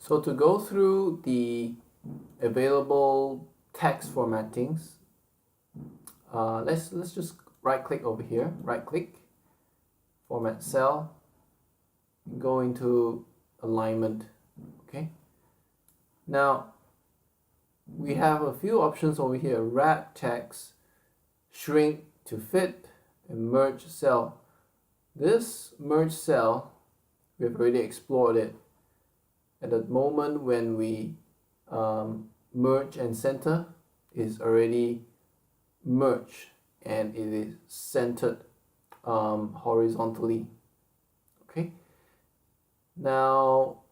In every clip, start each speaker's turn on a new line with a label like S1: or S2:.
S1: So to go through the available text formattings, let's just right click over here, right click, format cell, go into alignment. Okay, now we have a few options over here: wrap text, shrink to fit, and merge cell. This merge cell, we've already explored it. At the moment when we merge and center, is already merged and it is centered horizontally. Okay, now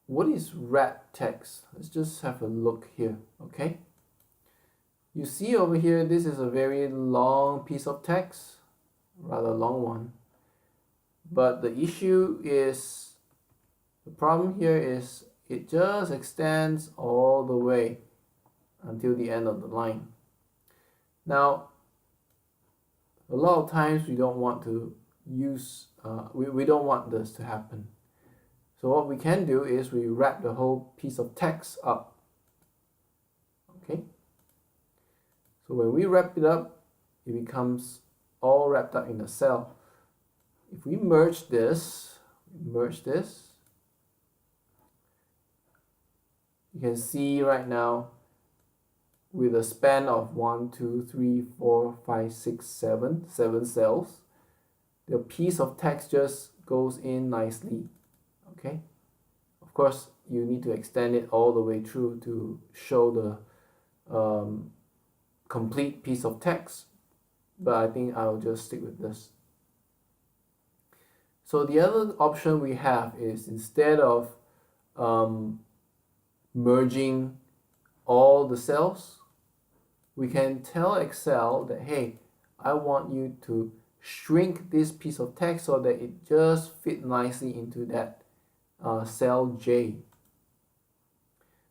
S1: what is wrap text? Let's just have a look here. Okay, you see over here, this is a very long piece of text, rather long one, but the issue is, the problem here is it just extends all the way until the end of the line. Now, a lot of times we don't want to use, we don't want this to happen. So what we can do is we wrap the whole piece of text up. Okay. So when we wrap it up, it becomes all wrapped up in a cell. If we merge this, you can see right now with a span of 1, 2, 3, 4, 5, 6, 7 cells, the piece of text just goes in nicely. Okay, of course you need to extend it all the way through to show the complete piece of text, but I think I'll just stick with this. So the other option we have is, instead of merging all the cells, we can tell Excel that, hey, I want you to shrink this piece of text so that it just fit nicely into that cell J.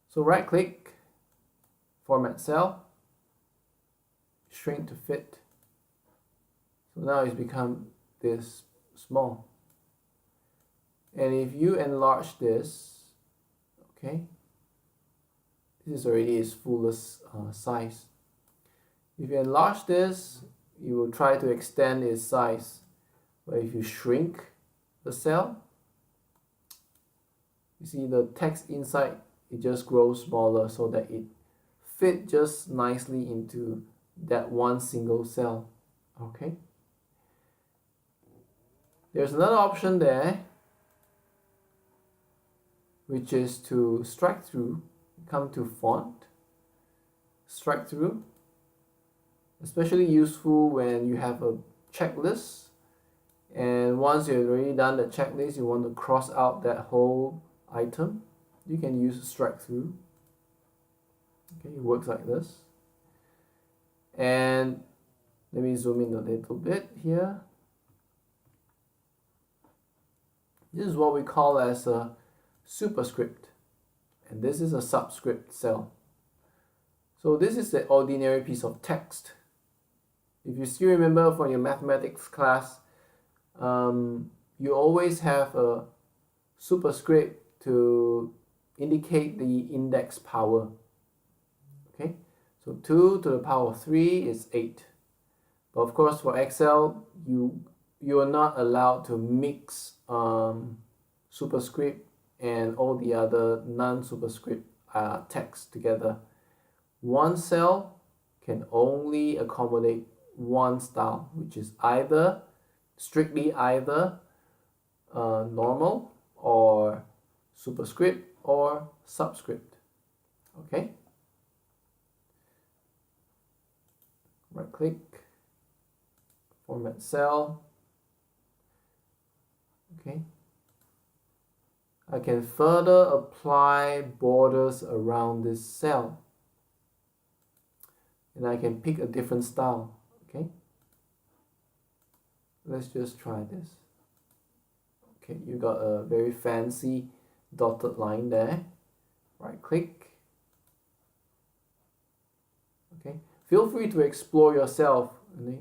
S1: So right click, format cell, shrink to fit. So now it's become this small. And if you enlarge this, okay, this is already its fullest size. If you enlarge this, you will try to extend its size. But if you shrink the cell, you see the text inside, it just grows smaller so that it fits just nicely into that one single cell. Okay. There's another option there, which is to strike through. Come to font, strike through, especially useful when you have a checklist, and once you've already done the checklist, you want to cross out that whole item, you can use strike through. Okay, it works like this. And let me zoom in a little bit here. This is what we call as a superscript, and this is a subscript cell. So this is the ordinary piece of text. If you still remember from your mathematics class, you always have a superscript to indicate the index power. Okay, so 2 to the power of 3 is 8. But of course for Excel, you are not allowed to mix superscript and all the other non-superscript text together. One cell can only accommodate one style, which is either strictly normal or superscript or subscript. Okay, right click, format cell. Okay, I can further apply borders around this cell, and I can pick a different style. Okay, let's just try this. Okay, you got a very fancy dotted line there. Right click. Okay, feel free to explore yourself. Okay?